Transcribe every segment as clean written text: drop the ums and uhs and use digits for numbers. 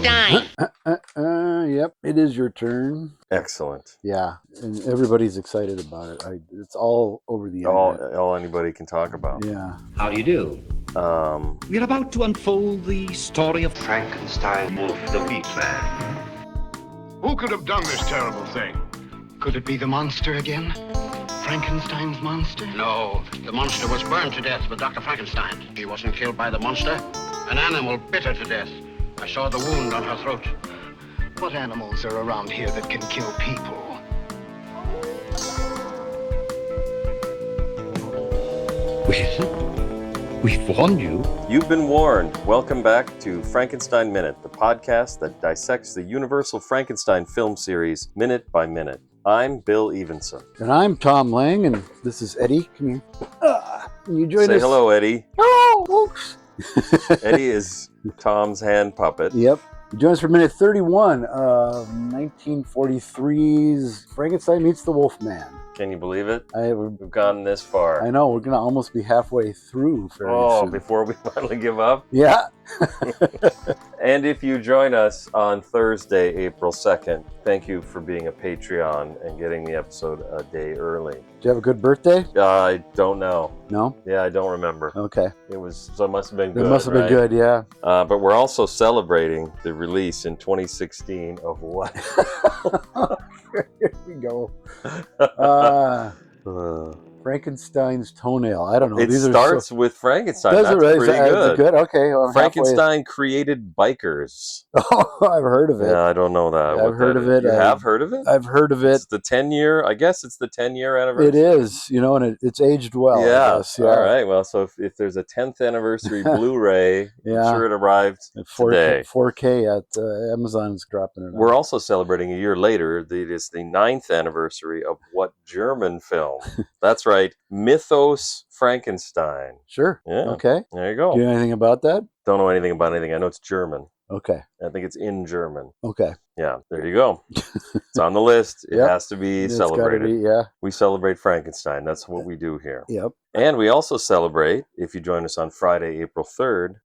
Frankenstein! Yep, it is your turn. Excellent. Yeah, and everybody's excited about it. It's all over the internet. All anybody can talk about. Yeah. How do you do? We're about to unfold the story of Frankenstein, Wolf the Wheat Man. Who could have done this terrible thing? Could it be the monster again? Frankenstein's monster? No, the monster was burned to death with Dr. Frankenstein. He wasn't killed by the monster. An animal bit her to death. I saw the wound on her throat. What animals are around here that can kill people? Well, we've warned you. You've been warned. Welcome back to Frankenstein Minute, the podcast that dissects the Universal Frankenstein film series minute by minute. I'm Bill Evenson. And I'm Thom Lang, and this is Eddie. Come here. Can you join us? Say hello, Eddie. Hello, folks. Eddie is Tom's hand puppet. Yep. You join us for minute 31 of 1943's Frankenstein Meets the Wolfman. Can you believe it? We've We've gone this far. I know, we're going to almost be halfway through very soon. Before we finally give up. Yeah. And if you join us on Thursday, April 2nd, thank you for being a Patreon and getting the episode a day early. Did you have a good birthday? I don't know. No? Yeah, I don't remember. Okay. It must have been good. It must have been good, yeah. But we're also celebrating the release in 2016 of what? Here we go. Frankenstein's toenail. I don't know. It starts with Frankenstein. Does That's it really? pretty Is good. it good? Okay. Well, Frankenstein created bikers. Oh, I've heard of it. Yeah, I don't know that. I've heard of it. You have heard of it? I've heard of it. It's the 10-year, I guess it's the 10-year anniversary. It is, and it's aged well. Yeah. I guess. Yeah. All right. Well, so if there's a 10th anniversary Blu-ray, Yeah. I'm sure it arrived today. 4K at Amazon's dropping it. We're also celebrating a year later. It is the 9th anniversary of what German film? That's right, Mythos Frankenstein. Sure. Yeah. Okay. There you go. Do you know anything about that? Don't know anything about anything. I know it's German. Okay. I think it's in German. Okay. Yeah, there you go. It's on the list. It Yep. has to be It's gotta celebrated. be, yeah. We celebrate Frankenstein. That's what we do here. Yep. And we also celebrate, if you join us on Friday, April 3rd,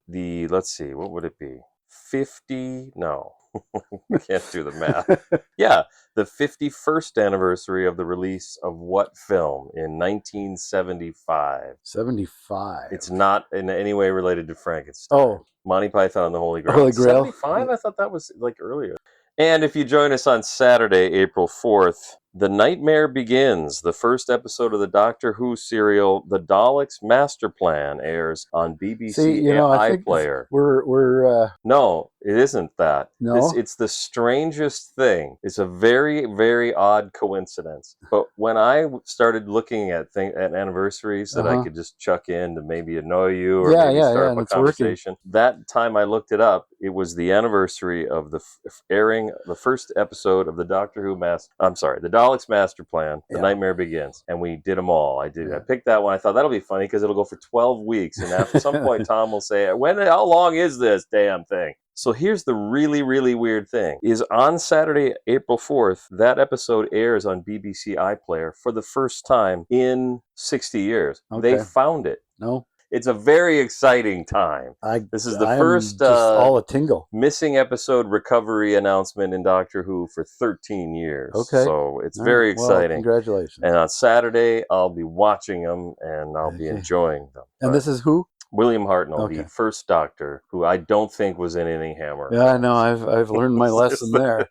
let's see, what would it be? 50? No. We can't do the math. Yeah, the 51st anniversary of the release of what film in 1975? 75. It's not in any way related to Frankenstein. Oh. Monty Python and the Holy Grail. Holy Grail? 75? I thought that was like earlier. And if you join us on Saturday, April 4th, The Nightmare Begins. The first episode of the Doctor Who serial, The Daleks' Master Plan, airs on BBC See, I think iPlayer. we're No, it isn't that. No? It's the strangest thing. It's a very, very odd coincidence. But when I started looking at anniversaries that I could just chuck in to maybe annoy you or maybe start and up a it's working. conversation, that time I looked it up, it was the anniversary of the airing the first episode of the Doctor Who the Daleks' Master Plan, The Nightmare Begins, and we did them all. I picked that one. I thought that'll be funny because it'll go for 12 weeks, and at some point Tom will say, how long is this damn thing? So here's the really, really weird thing, is on Saturday, April 4th, that episode airs on BBC iPlayer for the first time in 60 years. Okay. They found it. no. It's a very exciting time. This is the first just all a tingle. missing episode recovery announcement in Doctor Who for 13 years. Okay. So it's All very right. Well, exciting. congratulations. And on Saturday, I'll be watching them and I'll be enjoying them. And this is who? William Hartnell, Okay. the first Doctor, who I don't think was in any Hammer. Yeah, I know. I've learned my lesson there.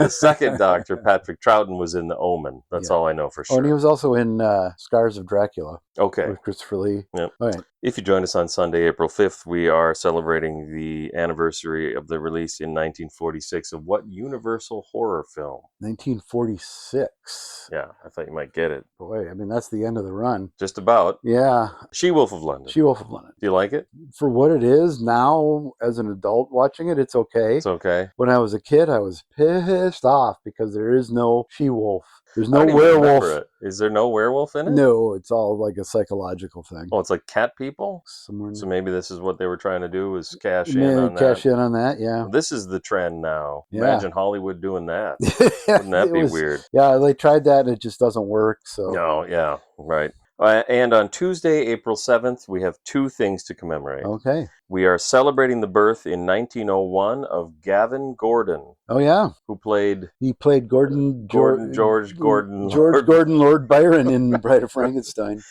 The second Doctor, Patrick Troughton, was in The Omen. That's all I know for Oh, and he sure. was also in Scars of Dracula Okay. with Christopher Lee. Yep. All right. If you join us on Sunday, April 5th, we are celebrating the anniversary of the release in 1946 of what Universal horror film? 1946. Yeah, I thought you might get it. Boy, I mean, that's the end of the run. Just about. Yeah. She-Wolf of London. She-Wolf of London. Do you like it? For what it is now, as an adult watching it, it's okay. It's okay. When I was a kid, I was pissed off because there is no she-wolf. There's no I don't even remember werewolf. it. Is there no werewolf in it? No, it's all like a psychological thing. Oh, it's like cat people? Somewhere So maybe this is what they were trying to do, was cash in on cash that. in on that, yeah. This is the trend now. Yeah. Imagine Hollywood doing that. Wouldn't that It be was- weird? Yeah, they tried that and it just doesn't work. So No, yeah, right. And on Tuesday, April 7th, we have two things to commemorate. Okay. We are celebrating the birth in 1901 of Gavin Gordon, Oh, yeah. who played He played George Gordon, Gordon, Lord Byron in Bride of Frankenstein.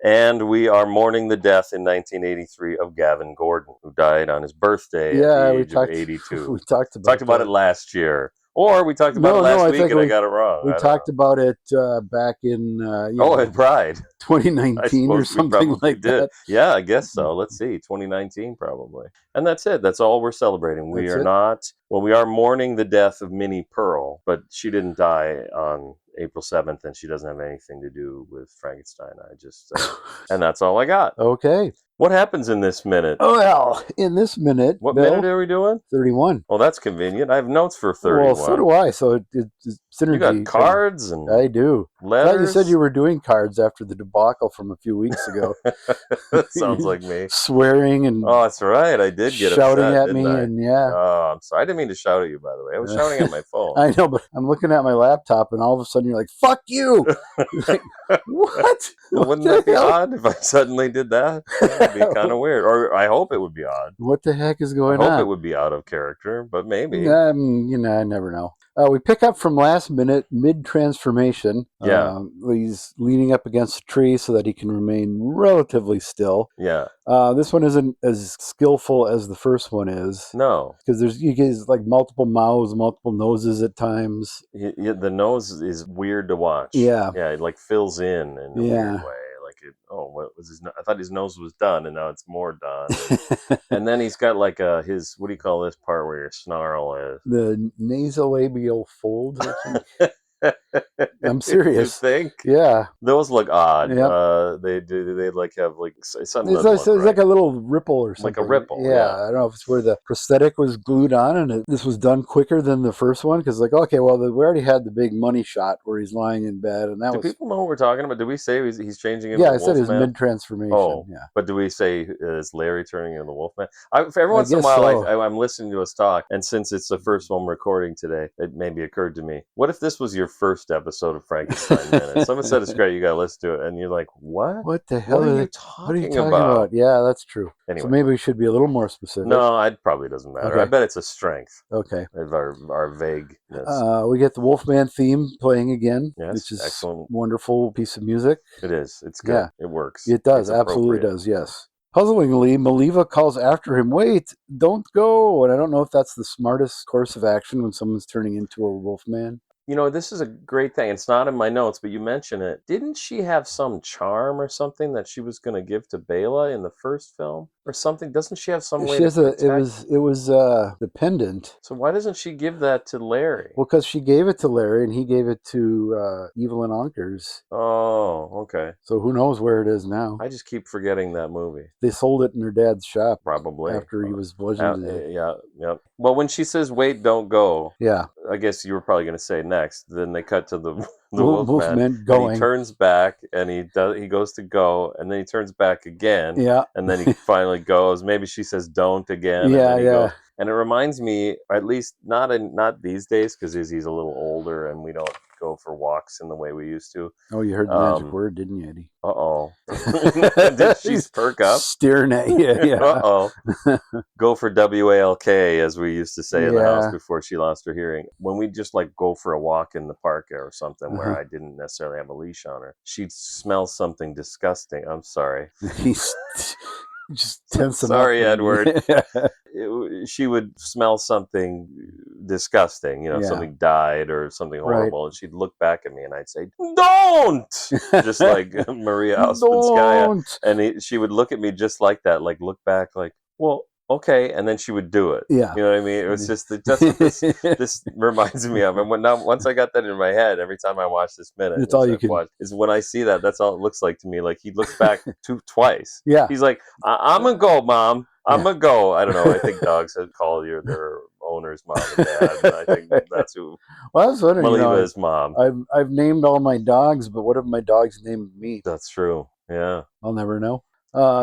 And we are mourning the death in 1983 of Gavin Gordon, who died on his birthday at the age of 82. We talked about it last year. Or we talked about it last week and I got it wrong. We talked about it back in at Pride 2019 or something like that. Yeah, I guess so. Let's see, 2019 probably. And that's it. That's all we're celebrating. We are mourning the death of Minnie Pearl, but she didn't die on April 7th, and she doesn't have anything to do with Frankenstein. And that's all I got. Okay. What happens in this minute? Oh, well, in this minute, What Bill, minute are we doing? 31. Well, that's convenient. I have notes for 31. Well, so do I. So it's synergy. You got cards and I do. letters. I thought you said you were doing cards after the debacle from a few weeks ago. That sounds like me. Swearing and that's right. I did get shouting upset, at me, didn't I? and Oh, I'm sorry. I didn't mean to shout at you, by the way. I was shouting at my phone. I know, but I'm looking at my laptop, and all of a sudden you're like, "Fuck you!" Like, what? Well, wouldn't that be odd if I suddenly did that? That would be kind of weird. Or I hope it would be odd. What the heck is going I on? hope it would be out of character, but maybe. I never know. We pick up from last minute, mid-transformation. Yeah. He's leaning up against a tree so that he can remain relatively still. Yeah. This one isn't as skillful as the first one is. No. Because you get like multiple mouths, multiple noses at times. The nose is weird to watch. Yeah. Yeah, it like fills in a weird way. What was his? I thought his nose was done, and now it's more done. And then he's got like his. What do you call this part where your snarl is? The nasolabial folds. I think. I'm serious. You think? Yeah. Those look odd. Yep. They like have like something. It's like a little ripple or something. Like a ripple. Yeah. I don't know if it's where the prosthetic was glued on, and this was done quicker than the first one because, we already had the big money shot where he's lying in bed, and do people know what we're talking about? Did we say he's changing into Yeah, the I said his Wolfman? mid-transformation. Oh, yeah. But do we say is Larry turning into the Wolfman? Every once in a while, I'm listening to us talk, and since it's the first one recording today, it maybe occurred to me: what if this was your first episode of Frankenstein Minute? Someone said it's great, you got to listen to it, and you're like, what? What the hell are you talking about? Yeah, that's true. Anyway. So maybe we should be a little more specific. No, it probably doesn't matter. Okay. I bet it's a strength. Okay. Of our vagueness. We get the Wolfman theme playing again, yes, which is excellent. Wonderful piece of music. It is. It's good. Yeah. It works. It does. Absolutely does. Yes. Puzzlingly, Maliva calls after him, "Wait, don't go." And I don't know if that's the smartest course of action when someone's turning into a Wolfman. This is a great thing. It's not in my notes, but you mention it. Didn't she have some charm or something that she was going to give to Bela in the first film or something? Doesn't she have some way to protect? It was the pendant. So why doesn't she give that to Larry? Well, because she gave it to Larry and he gave it to Evelyn Onkers. Oh, okay. So who knows where it is now? I just keep forgetting that movie. They sold it in her dad's shop. Probably. After he was bludgeoned to death. Yeah. Well, when she says, "Wait, don't go." Yeah. I guess you were probably going to say next. Then they cut to the Wolfman going. He turns back and he goes to go, and then he turns back again. Yeah. And then he finally goes. Maybe she says, "Don't" again. Yeah, goes. And it reminds me, at least not these days, because he's a little older, and we don't go for walks in the way we used to. Oh, you heard the magic word, didn't you, Eddie? Uh-oh. Did she perk up? Staring at you, yeah. Uh-oh. Go for WALK, as we used to say in the house before she lost her hearing. When we just go for a walk in the park or something where I didn't necessarily have a leash on her, she'd smell something disgusting. I'm sorry. Just tense him Sorry, up. Edward. She would smell something disgusting, something died or something horrible, and she'd look back at me and I'd say, "Don't!" Just like Maria Ouspenskaya. And she would look at me just like that, look back well, okay, and then she would do it. Yeah. You know what I mean? It was just, that's what this reminds me of. And once I got that in my head, every time I watch this minute, it's all you can watch, is when I see that, that's all it looks like to me. He looks back twice. Yeah. He's like, I'm going to go, Mom. I'm going to go. I don't know. I think dogs call their owners mom and dad. And I think that's who. Well, I was wondering, Maliva's mom. I've named all my dogs, but what if my dogs named me? That's true. Yeah. I'll never know.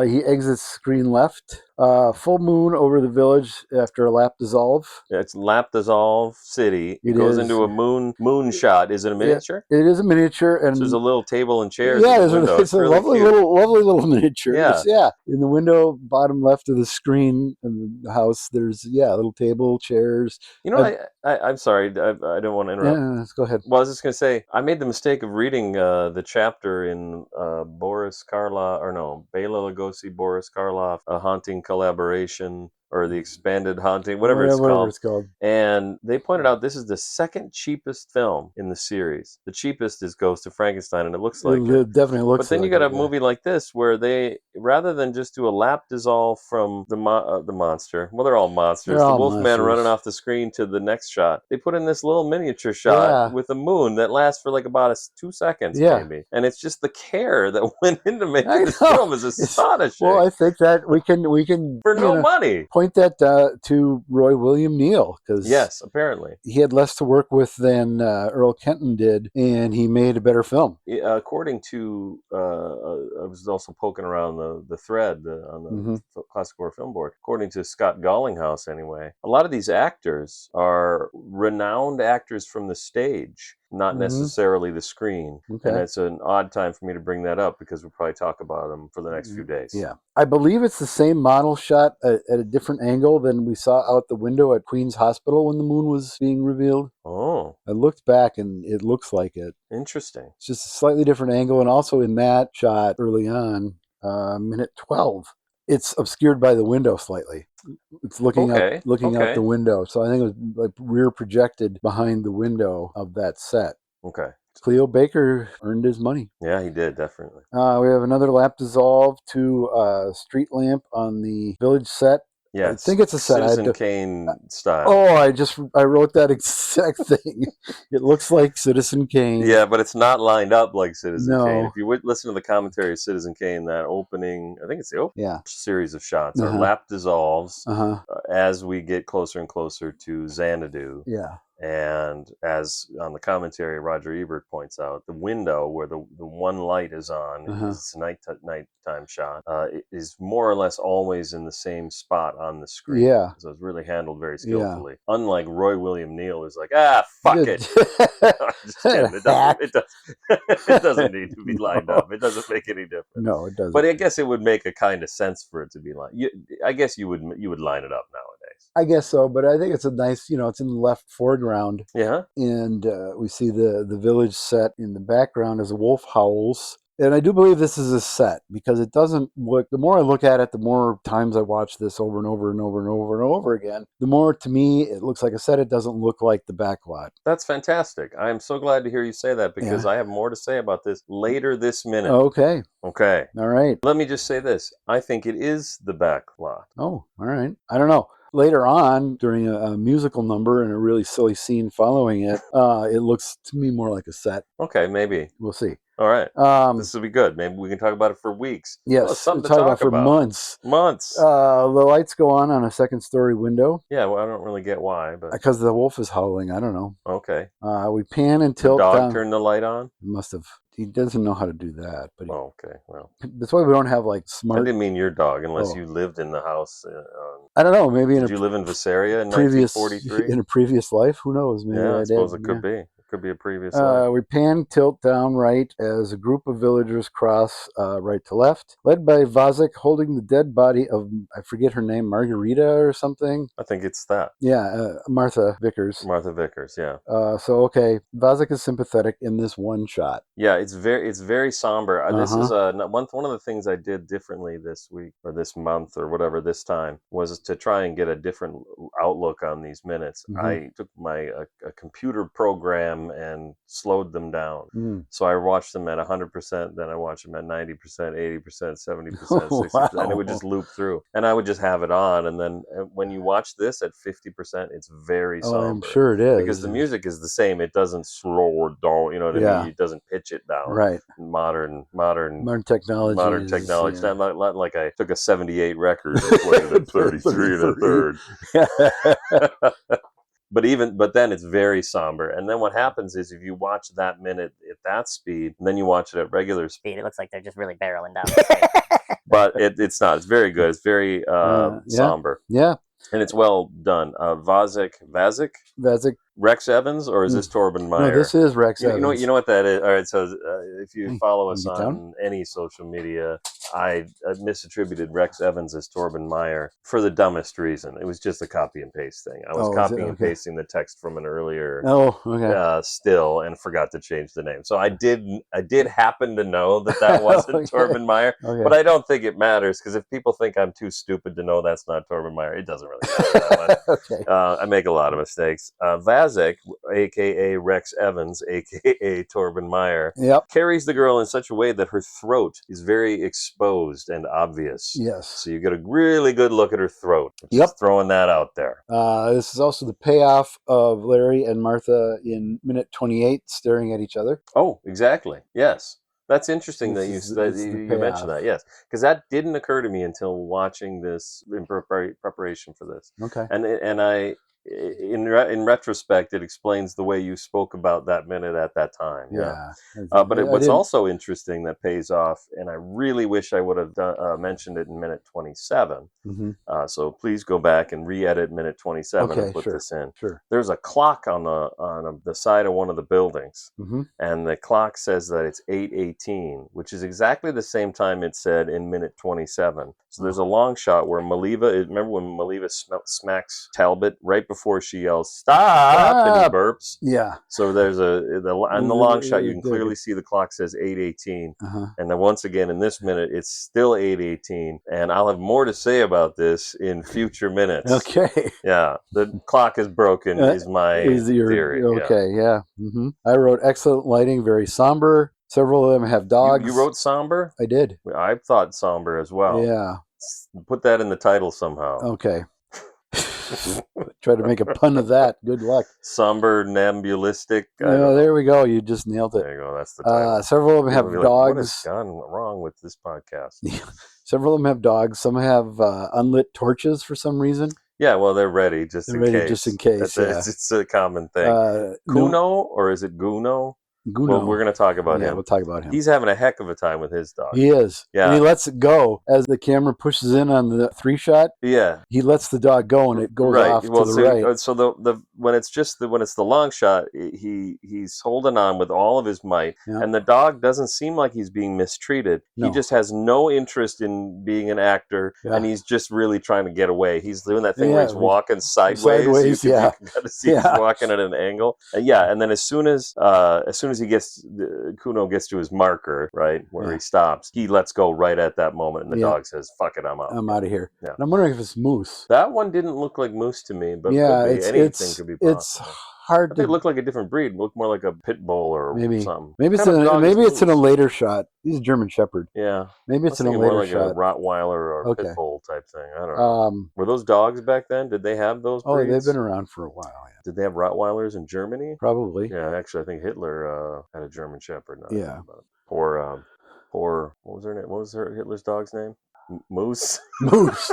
He exits screen left. Full moon over the village after a lap dissolve. Yeah, it's lap dissolve city. It goes is. into a moon shot. Is it a miniature? It is a miniature, and So there's a little table and chairs yeah, in the window. it's a really lovely cute. little miniature. Yeah. Yeah, in the window, bottom left of the screen in the house, there's a little table, chairs. You know, I'm sorry, I don't want to interrupt. Yeah, let's go ahead. Well, I was just going to say, I made the mistake of reading the chapter in Boris Karloff, or no, Bela Lugosi, Boris Karloff, A Haunting Collaboration, or The Expanded Haunting, whatever it's called. And they pointed out this is the second cheapest film in the series. The cheapest is Ghost of Frankenstein, and it looks like it definitely looks. But then like you got it, a movie like this where they, rather than just do a lap dissolve from the monster, well, they're all monsters. They're all the Wolfman monsters. running off the screen to the next shot. They put in this little miniature shot with a moon that lasts for like about 2 seconds, maybe. And it's just the care that went into making this film is astonishing. Well, I think that we can for no money point that to Roy William Neill, because yes, apparently he had less to work with than Earl Kenton did, and he made a better film. According to, I was also poking around the thread on the Classic Horror Film Board. According to Scott Gallinghouse, anyway, a lot of these actors are renowned actors from the stage, not necessarily the screen. Okay. And it's an odd time for me to bring that up because we'll probably talk about them for the next few days. Yeah. I believe it's the same model shot at a different angle than we saw out the window at Queen's Hospital when the moon was being revealed. Oh. I looked back and it looks like it. Interesting. It's just a slightly different angle. And also in that shot early on, minute 12, it's obscured by the window slightly. It's looking out the window. So I think it was like rear projected behind the window of that set. Okay. Cleo Baker earned his money. Yeah, he did, definitely. We have another lap dissolve to a street lamp on the village set. Yes. I think it's a set. Citizen Kane style. Oh, I wrote that exact thing. It looks like Citizen Kane. Yeah, but it's not lined up like Citizen No. Kane. If you would listen to the commentary of Citizen Kane, that opening, I think it's the opening series of shots, our lap dissolves as we get closer and closer to Xanadu. Yeah. And as on the commentary, Roger Ebert points out, the window where the one light is on, it's a nighttime shot, is more or less always in the same spot on the screen. Yeah. So it's really handled very skillfully. Yeah. Unlike Roy William Neill, who's like, fuck it. Just kidding. It doesn't need to be lined up. It doesn't make any difference. No, it doesn't. But I guess it would make a kind of sense for it to be lined. I guess you would line it up nowadays. I guess so, but I think it's a nice, it's in the left foreground. Yeah. And we see the village set in the background as a wolf howls. And I do believe this is a set because it doesn't look, the more I look at it, the more times I watch this over and over and over and over and over again, the more to me it looks like a set. It doesn't look like the backlot. That's fantastic. I am so glad to hear you say that because I have more to say about this later this minute. Okay. All right. Let me just say this. I think it is the backlot. Oh, all right. I don't know. Later on, during a musical number and a really silly scene following it, it looks to me more like a set. Okay, maybe. We'll see. All right. This will be good. Maybe we can talk about it for weeks. Yes, something to talk talk about for months. The lights go on a second-story window. Yeah, well, I don't really get why, but because the wolf is howling. I don't know. Okay. We pan and tilt. The dog down. turned the light on. Must have. He doesn't know how to do that. But okay. Well, that's why we don't have like smart. I didn't mean your dog, unless you lived in the house. I don't know. Maybe did you live in Visaria in 1943? In a previous life, who knows? Maybe I suppose did. It could be. Could be a previous life. We pan, tilt down right as a group of villagers cross right to left, led by Vazek holding the dead body of, I forget her name, Margarita or something. I think it's that. Yeah, Martha Vickers. Martha Vickers, yeah. Okay, Vazek is sympathetic in this one shot. Yeah, it's very somber. This is one of the things I did differently this week or this month or whatever this time was to try and get a different outlook on these minutes. I took my a computer program and slowed them down. So I watched them at 100%, then I watched them at 90%, 80%, 70%, 60%, and it would just loop through. And I would just have it on, and then when you watch this at 50%, it's very somber. I'm sure it is. Because the music is the same. It doesn't slow it down, you know what I mean? It doesn't pitch it down. Right. Modern technology. Modern technology. It's not like I took a 78 record and played it at 33 and a third. But then it's very somber. And then what happens is if you watch that minute at that speed, and then you watch it at regular speed. It looks like they're just really barreling down the street. But it's not. It's very good. It's very Yeah. somber. Yeah. And it's well done. Vazik, Vazik. Rex Evans, or is this Torben Meyer? No, this is Rex You know, Evans. you know what that is. All right, so if you follow us Get on down. any social media, I misattributed Rex Evans as Torben Meyer for the dumbest reason. It was just a copy and paste thing. I was Oh, is it? copying and Okay. pasting the text from an earlier Oh, okay. still and forgot to change the name. So I did happen to know that wasn't Okay. Torben Meyer, Okay. but I don't think it matters, because if people think I'm too stupid to know that's not Torben Meyer, it doesn't really matter that much. Okay. I make a lot of mistakes. Vazik, aka Rex Evans, aka Torben Meyer, Yep. carries the girl in such a way that her throat is very exposed and obvious. Yes. So you get a really good look at her throat. Yep. Just throwing that out there. This is also the payoff of Larry and Martha in minute 28 staring at each other. Oh, exactly. Yes. That's interesting that It's you the mentioned payoff. that. Yes, because that didn't occur to me until watching this in preparation for this. Okay. And I, in retrospect, it explains the way you spoke about that minute at that time. Yeah. But what's also interesting that pays off, and I really wish I would have mentioned it in minute 27. Mm-hmm. So please go back and re-edit minute 27 and put this in. Sure. There's a clock on the side of one of the buildings, Mm-hmm. and the clock says that it's 8:18, which is exactly the same time it said in minute 27. So there's a long shot where Maliva, remember when Maliva smacks Talbot right before she yells "Stop!" and he burps. Yeah. So there's on the long shot, you can clearly see the clock says 8:18, and then once again in this minute it's still 8:18, and I'll have more to say about this in future minutes. Okay. Yeah, the clock is broken is my theory. Okay. Yeah. Mm-hmm. I wrote excellent lighting, very somber. Several of them have dogs. You wrote somber? I did. I thought somber as well. Yeah. Put that in the title somehow. Okay. Try to make a pun of that. Good luck. Somber, nebulistic. There we go. You just nailed it. There you go. That's the title. Several of them have dogs. What has gone wrong with this podcast? Several of them have dogs. Some have unlit torches for some reason. Yeah, well, they're ready just in case. Just in case. It's a common thing. Kuno, or is it Guno? Guno. Well, we're going to talk about him. Yeah, we'll talk about him. He's having a heck of a time with his dog. He is. Yeah. And he lets it go as the camera pushes in on the 3-shot. Yeah. He lets the dog go and it goes off to the right. So when it's the long shot, he's holding on with all of his might, and the dog doesn't seem like he's being mistreated. No. He just has no interest in being an actor, and he's just really trying to get away. He's doing that thing where he's walking sideways. You can kind of see he's walking at an angle. And then as soon as Kuno gets to his marker, right, where he stops, he lets go right at that moment, and the dog says, "Fuck it, I'm out. I'm out of here." Yeah. And I'm wondering if it's Moose. That one didn't look like Moose to me, but anything could be possible. It's hard to. It looked like a different breed. It looked more like a pit bull or something. Maybe it's in a later shot. He's a German Shepherd. Yeah. Maybe it's in a later more like shot. a Rottweiler or pit bull type thing. I don't know. Were those dogs back then? Did they have those breeds? Oh, they've been around for a while. Yeah. Did they have Rottweilers in Germany? Probably. Yeah, actually, I think Hitler had a German Shepherd. Yeah. Poor, what was her name? What was Hitler's dog's name? Moose. Moose.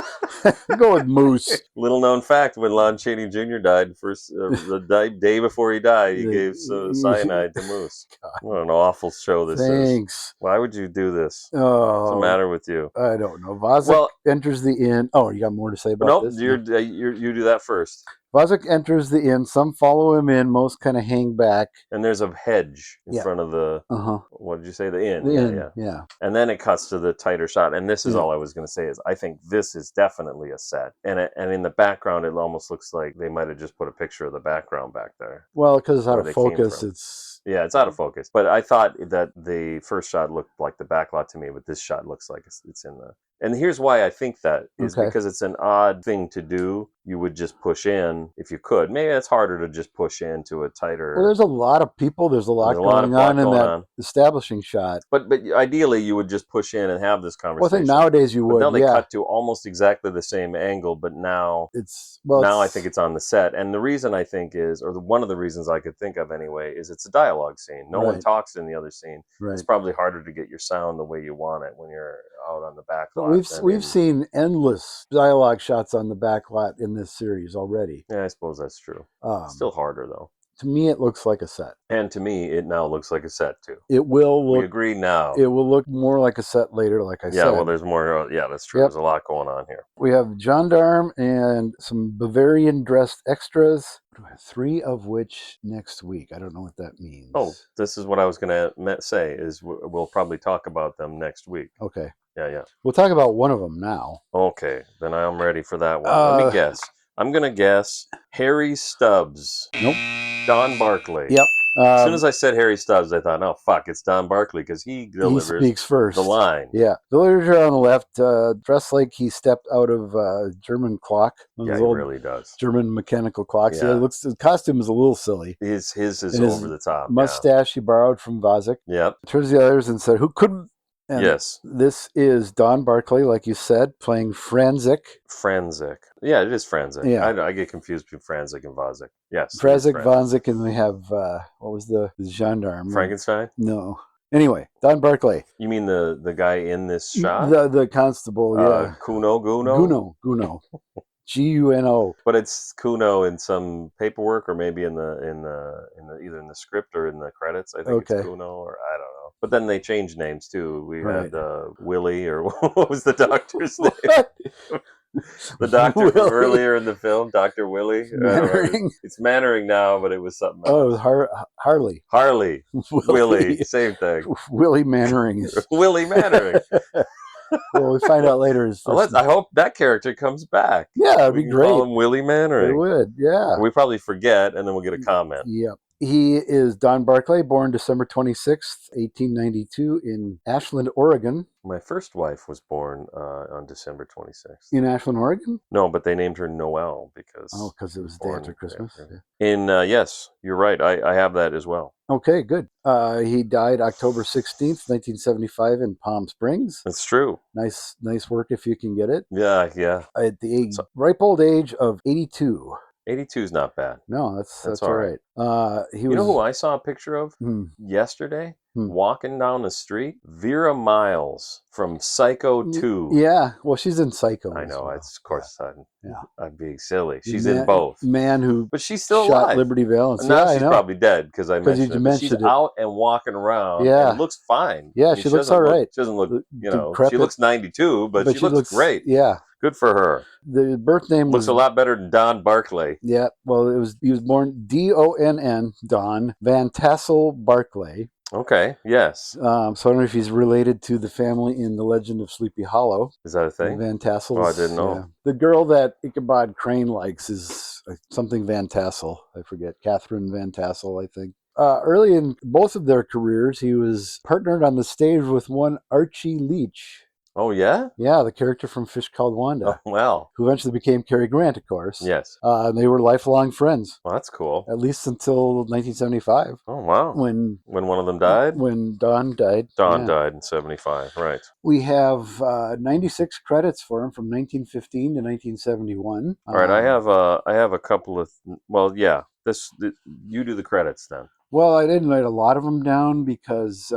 Go with Moose. Little known fact: when Lon Chaney Jr. died, the day before he died, he gave cyanide to Moose. God. What an awful show this is! Thanks. Why would you do this? Oh, what's the matter with you? I don't know. Vazik enters the inn. Oh, you got more to say about this? Nope. You do that first. Vazik enters the inn. Some follow him in. Most kind of hang back. And there's a hedge in front of the. What did you say? The inn. The inn. Yeah. And then it cuts to the tighter shot. And this is all I was going to say is I think this is definitely a set. And in the background, it almost looks like they might have just put a picture of the background back there. Well, because it's out of focus, it's out of focus. But I thought that the first shot looked like the backlot to me, but this shot looks like it's in the. And here's why I think that is because it's an odd thing to do. You would just push in if you could. Maybe it's harder to just push into a tighter. Well, there's a lot of people. There's a lot going on in that establishing shot. But ideally, you would just push in and have this conversation. Well, I think nowadays you would. But now they cut to almost exactly the same angle, but now I think it's on the set. And the reason I think is, or one of the reasons I could think of anyway, is it's a dialogue scene. No one talks in the other scene. Right. It's probably harder to get your sound the way you want it when you're out on the back lot. We've seen endless dialogue shots on the back lot in this series already. Yeah, I suppose that's true. Still harder though. To me, it looks like a set. And to me, it now looks like a set too. It will We look. agree now. It will look more like a set later, like I said. Yeah, well, there's more. Yeah, that's true. Yep. There's a lot going on here. We have gendarme and some Bavarian dressed extras. 3 of which next week. I don't know what that means. Oh, this is what I was going to say. Is we'll probably talk about them next week. Okay. Yeah. We'll talk about one of them now. Okay, then I'm ready for that one. Let me guess. I'm going to guess Harry Stubbs. Nope. Don Barclay. Yep. As soon as I said Harry Stubbs, I thought, oh, fuck, it's Don Barclay because he delivers speaks first. the line. Yeah. Villager on the left, dressed like he stepped out of German clock. Yeah, he really does. German mechanical clocks. Yeah. His costume is a little silly. His is And over the top. Mustache he borrowed from Vazek. Yep. Turns to the others and said, who couldn't? And yes. This is Don Barclay, like you said, playing Franzik. Yeah, it is Franzik. Yeah. I get confused between Franzik and Vazek. Yes. Franzik, Vanzik, and we have, what was the gendarme? Frankenstein? No. Anyway, Don Barclay. You mean the guy in this shot? The constable, yeah. Guno? Guno. Guno. But it's Kuno in some paperwork, or maybe in the either in the script or in the credits. I think it's Kuno, or I don't know. But then they changed names too. We had Willie, or what was the doctor's name? The doctor from earlier in the film, Dr. Willie. Mannering. It's Mannering now, but it was something else. Oh, it was Harley. Harley. Willie. Same thing. Willie Mannering. Willie Mannering. Well, we find out later. I hope that character comes back. Yeah, that'd be great. Call him Willie Mannering. It would, yeah. We probably forget, and then we'll get a comment. Yep. He is Don Barclay, born December 26th, 1892 in Ashland, Oregon. My first wife was born on December 26th. In Ashland, Oregon? No, but they named her Noel because... Oh, because it was the day after Christmas. Yes, you're right. I have that as well. Okay, good. He died October 16th, 1975 in Palm Springs. That's true. Nice work if you can get it. Yeah. At the ripe old age of 82. 82 is not bad. No, that's all right. You know who I saw a picture of yesterday? Walking down the street? Vera Miles from Psycho 2. Yeah, well, she's in Psycho. I know. Well. Of course, yeah. I'm being silly. She's in both. But she's still shot alive. Liberty Valance. Now yeah, she's probably dead because I mentioned it. But she's it. out and walking around. Yeah, and looks fine. Yeah, she looks all right. She doesn't look, she looks 92, but she looks great. Yeah. Good for her. The birth name looks a lot better than Don Barclay. Yeah, well, he was born Donn, Don Van Tassel Barclay. Okay, yes. So I don't know if he's related to the family in The Legend of Sleepy Hollow. Is that a thing? Van Tassels. Oh, I didn't know. Yeah. The girl that Ichabod Crane likes is something Van Tassel. I forget. Catherine Van Tassel, I think. Early in both of their careers, he was partnered on the stage with one Archie Leach. Oh, yeah? Yeah, the character from Fish Called Wanda. Oh, wow. Who eventually became Cary Grant, of course. Yes. They were lifelong friends. Well, that's cool. At least until 1975. Oh, wow. When one of them died? When Don died. Don died in 75, right. We have 96 credits for him from 1915 to 1971. All right, I have a couple of... Well, yeah. You do the credits then. Well, I didn't write a lot of them down because...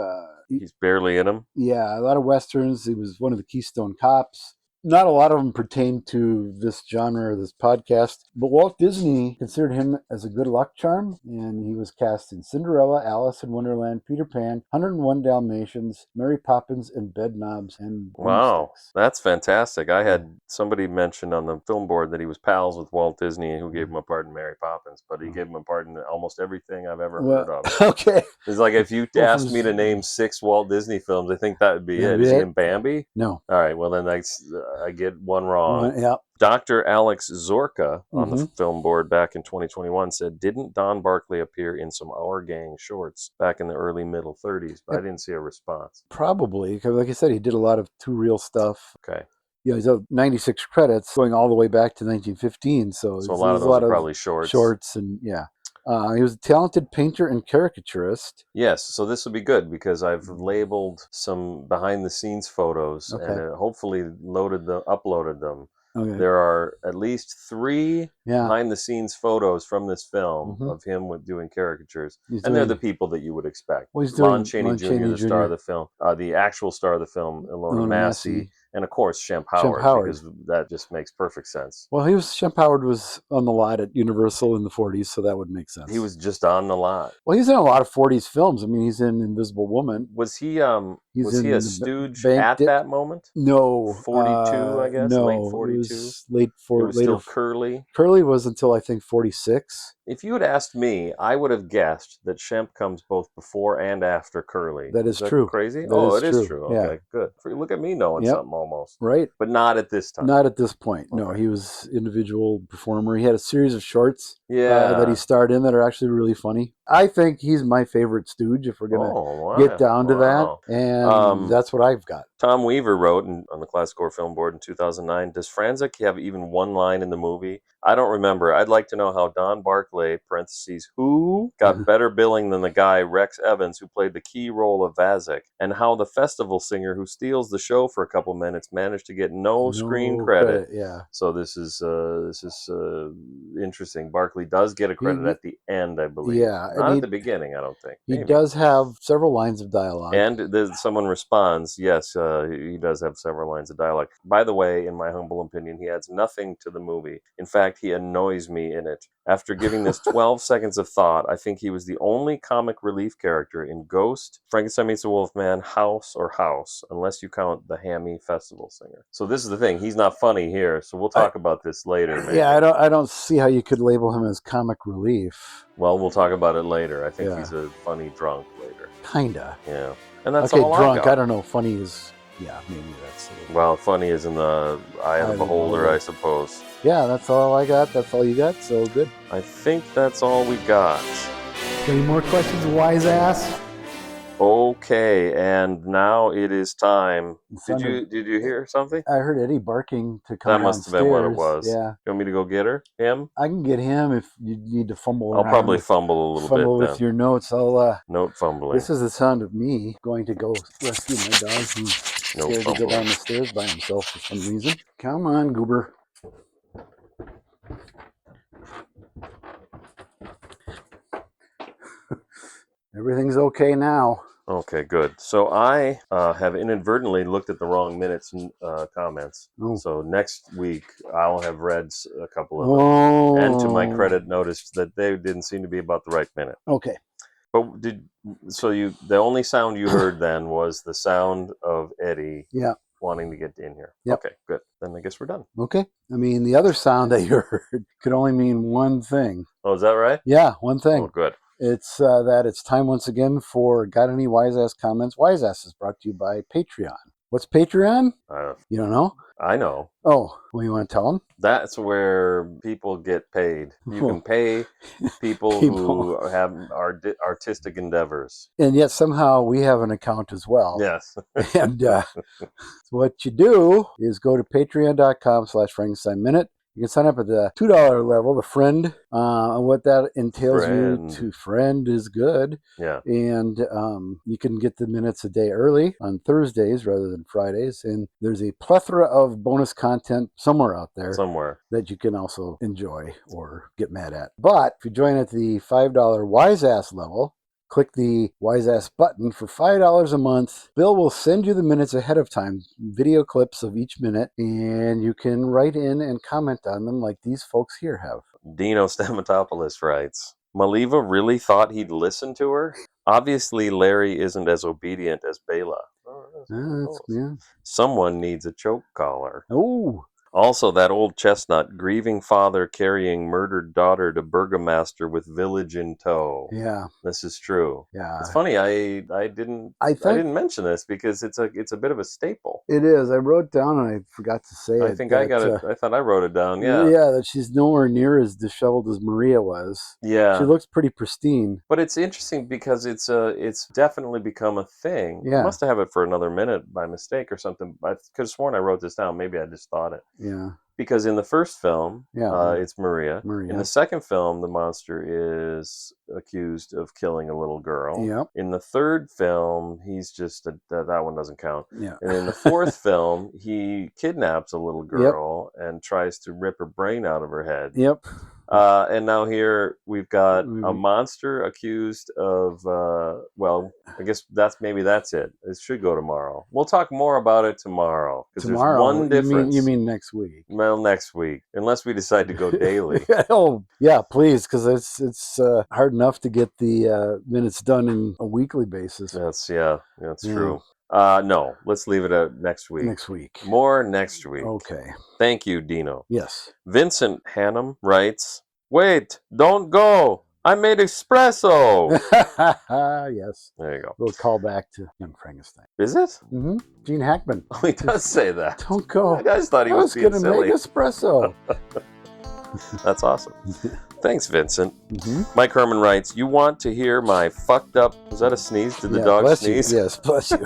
he's barely in them? Yeah, a lot of Westerns. He was one of the Keystone Cops. Not a lot of them pertain to this genre or this podcast, but Walt Disney considered him as a good luck charm, and he was cast in Cinderella, Alice in Wonderland, Peter Pan, 101 Dalmatians, Mary Poppins, and Bedknobs and Broomsticks. Wow, that's fantastic. I had somebody mention on the film board that he was pals with Walt Disney, who gave him a part in Mary Poppins, but he gave him a part in almost everything I've ever heard of. Okay. It's like if you asked me to name 6 Walt Disney films, I think that would be it. Is he in Bambi? No. All right, well then I get one wrong. Yeah. Dr. Alex Zorka on the film board back in 2021 said, didn't Don Barclay appear in some Our Gang shorts back in the early middle 30s? But I didn't see a response. Probably, because like I said, he did a lot of Too Real stuff. Okay. Yeah, he's 96 credits going all the way back to 1915. So a lot of those are probably shorts. Shorts and yeah. He was a talented painter and caricaturist. Yes, so this will be good because I've labeled some behind-the-scenes photos and hopefully uploaded them. Okay. There are at least 3 behind-the-scenes photos from this film of him doing caricatures, and they're the people that you would expect. Well, Lon Chaney Jr., the star of the film, the actual star of the film, Ilona Massey, And of course, Shemp Howard, Howard. because that just makes perfect sense. Well, Shemp Howard was on the lot at Universal in the 40s, so that would make sense. He was just on the lot. Well, he's in a lot of 40s films. I mean, he's in Invisible Woman. Was he He's was he in a the stooge Bank at Dick. that moment? No. 42, I guess? No, Late 42? It was late It was later. still Curly. Curly was until I think 46. If you had asked me, I would have guessed that Shemp comes both before and after Curly. That is true. Crazy? That It is is true. true. Yeah. Okay, good. Look at me knowing Yep. something almost. Right. But not at this time. Not at this point. No, Okay. he was individual performer. He had a series of shorts Yeah. that he starred in that are actually really funny. I think he's my favorite stooge if we're going to get down to that. And that's what I've got. Tom Weaver wrote on the Classic Horror Film Board in 2009, does Franzik have even one line in the movie? I don't remember. I'd like to know how Don Barclay, parentheses, who got better billing than the guy Rex Evans who played the key role of Vazek, and how the festival singer who steals the show for a couple minutes managed to get no screen credit. Yeah. So this is interesting. Barclay does get a credit at the end, I believe. Yeah. Not at the beginning, I don't think. He Maybe. does have several lines of dialogue. And someone responds, yes, he does have several lines of dialogue. By the way, in my humble opinion, he adds nothing to the movie. In fact, he annoys me in it. After giving this 12 seconds of thought, I think he was the only comic relief character in Ghost, Frankenstein Meets the Wolfman, House, unless you count the hammy festival singer. So this is the thing. He's not funny here, so we'll talk about this later. Maybe. Yeah, I don't see how you could label him as comic relief. Well, we'll talk about it later. I think Yeah. he's a funny drunk later. Kinda. Yeah. And that's okay, all drunk. I got. I don't know. Funny is, yeah, maybe that's. Well, funny is in the eye of the beholder, I suppose. Yeah, that's all I got. That's all you got. So good. I think that's all we got. Any more questions, wise ass? Okay, and now it is time. Did Thunder. you hear something? I heard Eddie barking to come That must have been what it was. downstairs. Yeah, You want me to go get her? Him? I can get him if you need to fumble. I'll around probably with- fumble a little fumble bit with then. your notes. I'll. Note fumbling. This is the sound of me going to go rescue my dog who's Note scared to go fumbling. down the stairs by himself for some reason. Come on, Goober. Everything's okay now. Okay, good. So I have inadvertently looked at the wrong minutes and comments. Oh. So next week I'll have read a couple of them. Oh. And to my credit, noticed that they didn't seem to be about the right minute. Okay. But the only sound you heard then was the sound of Eddie Yeah. wanting to get in here. Yep. Okay, good. Then I guess we're done. Okay. I mean, the other sound that you heard could only mean one thing. Oh, is that right? Yeah, one thing. Oh, good. It's that it's time once again for Got Any Wise Ass Comments? Wise Ass is brought to you by Patreon. What's Patreon? You don't know? I know. Oh, well, you want to tell them? That's where people get paid. You can pay people who have artistic endeavors. And yet somehow we have an account as well. Yes. And what you do is go to patreon.com/Frankenstein Minute. You can sign up at the $2 level, the friend. What that entails you to friend is good. Yeah. And you can get the minutes a day early on Thursdays rather than Fridays. And there's a plethora of bonus content somewhere out there. Somewhere. That you can also enjoy or get mad at. But if you join at the $5 Wise Ass level, click the Wise Ass button for $5 a month. Bill will send you the minutes ahead of time, video clips of each minute, and you can write in and comment on them like these folks here have. Dino Stamatopoulos writes, Maliva really thought he'd listen to her? Obviously, Larry isn't as obedient as Bela. Yeah. Someone needs a choke collar. Oh. Also, that old chestnut, grieving father carrying murdered daughter to Burgomaster with village in tow. Yeah. This is true. Yeah. It's funny, I didn't mention this because it's a bit of a staple. It is. I wrote down and I forgot to say it. I think I got it. I thought I wrote it down. Yeah. Yeah, that she's nowhere near as disheveled as Maria was. Yeah. She looks pretty pristine. But it's interesting because it's definitely become a thing. Yeah. I must have it for another minute by mistake or something. I could have sworn I wrote this down. Maybe I just thought it. Yeah. Because in the first film, Yeah. it's Maria. In the second film, the monster is accused of killing a little girl. Yep. In the third film, he's just that one doesn't count. Yeah. And in the fourth film, he kidnaps a little girl and tries to rip her brain out of her head. Yep. And now here we've got a Mhm. monster accused of, well, I guess that's it. It should go tomorrow. We'll talk more about it tomorrow. Because there's Tomorrow, one difference. You mean next week? Well, next week. Unless we decide to go daily. Oh, yeah, please, because it's hard enough to get the minutes done in a weekly basis. That's Yeah. true. No, let's leave it at next week. Next week. More next week. Okay. Thank you, Dino. Yes. Vincent Hannum writes, "Wait, don't go. I made espresso." Yes. There you go. We'll call back to Young Frankenstein. Is it? Mm-hmm. Gene Hackman. Oh, he does say that. Don't go. I just thought he I was being going to silly. make espresso. That's awesome. Thanks, Vincent. Mm-hmm. Mike Herman writes, "You want to hear my fucked up..." Was that a sneeze? Did the dog bless sneeze? You. Yes, bless you.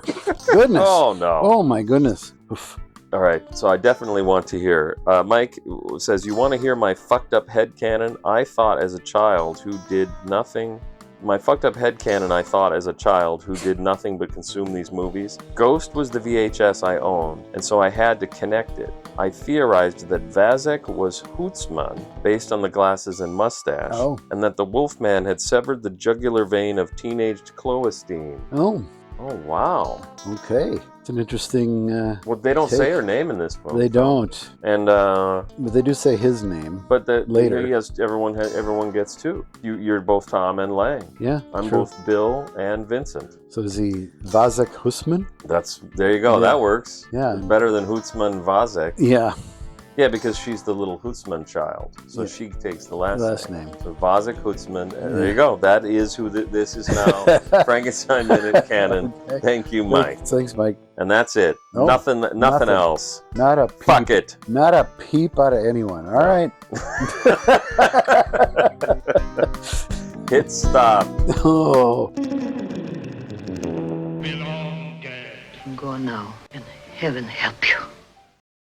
Goodness. Oh, no. Oh, my goodness. Oof. All right, so I definitely want to hear. Mike says, "You want to hear my fucked up headcanon? I thought as a child who did nothing... My fucked up headcanon I thought as a child who did nothing but consume these movies. Ghost was the VHS I owned, and so I had to connect it. I theorized that Vazek was Hootsman, based on the glasses and mustache, and that the Wolfman had severed the jugular vein of teenaged Cloestine." Oh. Oh, wow. Okay. It's an interesting Well, they don't say take. her name in this film. They don't. And But they do say his name. but later. he has, everyone gets two. You're both Tom and Lang. Yeah. I'm true. both Bill and Vincent. So is he Vazek Husman? There you go. Yeah. That works. Yeah. Better than Hootsman Vazek. Yeah. Yeah, because she's the little Hootsman child, so Yeah. she takes the last name. So Vazek Hootsman. There you go. That is who this is now. Frankenstein Minute Canon. Okay. Thank you, Mike. Thanks, Mike. And that's it. Oh, nothing nothing. else. Not a peep. Fuck it. Not a peep out of anyone. All right. Hit stop. Oh. Belong dead. Go now, and heaven help you.